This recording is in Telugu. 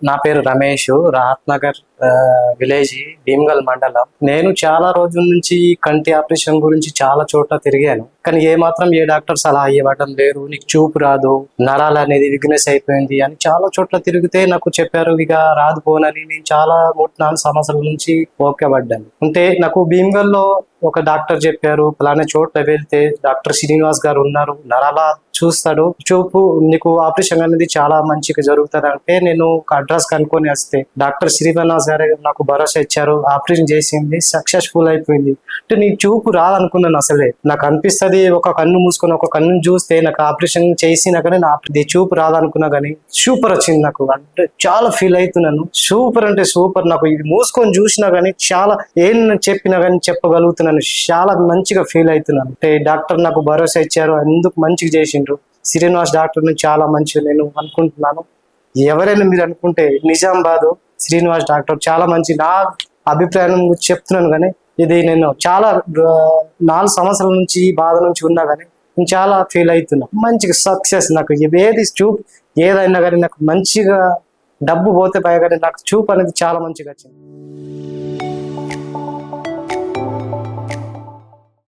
నా పేరు రమేష్, రాహత్ నగర్ విలేజ్, భీమ్గల్ మండలం. నేను చాలా రోజుల నుంచి కంటి ఆపరేషన్ గురించి చాలా చోట్ల తిరిగాను. కానీ ఏ డాక్టర్ సలహా ఇవ్వడం లేరు. నీకు చూపు రాదు, నరాలు అనేది వీక్నెస్ అయిపోయింది అని చాలా చోట్ల తిరిగితే నాకు చెప్పారు ఇక రాదు పోనని. నేను చాలా 3-4 సంవత్సరాల నుంచి ఓకే పడ్డాను. అంటే నాకు భీమ్గల్లో ఒక డాక్టర్ చెప్పారు, పలానా చోట్ల వెళ్తే డాక్టర్ శ్రీనివాస్ గారు ఉన్నారు, నరాల చూస్తాడు, చూపు నీకు ఆపరేషన్ అనేది చాలా మంచిగా జరుగుతుంది అంటే నేను ఒక అడ్రస్ కనుక్కొని వస్తే డాక్టర్ శ్రీనివాస్ గారు నాకు భరోసా ఇచ్చారు. ఆపరేషన్ చేసింది, సక్సెస్ఫుల్ అయిపోయింది. అంటే నీ చూపు రాదనుకున్నాను. అసలే నాకు అనిపిస్తుంది ఒక కన్ను మూసుకొని ఒక కన్ను చూస్తే నాకు ఆపరేషన్ చేసినా కానీ చూపు రాదనుకున్నా కానీ సూపర్ వచ్చింది. నాకు అంటే చాలా ఫీల్ అవుతున్నాను. సూపర్ అంటే సూపర్. నాకు ఇది మూసుకొని చూసినా కానీ చాలా ఏం చెప్పినా కానీ చెప్పగలుగుతున్నాను. చాలా మంచిగా ఫీల్ అవుతున్నాను. అంటే డాక్టర్ నాకు భరోసా ఇచ్చారు, ఎందుకు మంచిగా చేసిండ్రు. శ్రీనివాస్ డాక్టర్ చాలా మంచిగా నేను అనుకుంటున్నాను. ఎవరైనా మీరు అనుకుంటే నిజామాబాద్ శ్రీనివాస్ డాక్టర్ చాలా మంచి, నా అభిప్రాయం చెప్తున్నాను. కానీ ఇది నేను చాలా 4 సంవత్సరాల నుంచి బాధ నుంచి ఉన్నా కానీ నేను చాలా ఫీల్ అవుతున్నా. మంచిగా సక్సెస్. నాకు ఏది చూపు ఏదైనా కానీ నాకు మంచిగా డబ్బు పోతే పై కానీ నాకు చూపు అనేది చాలా మంచిగా వచ్చింది.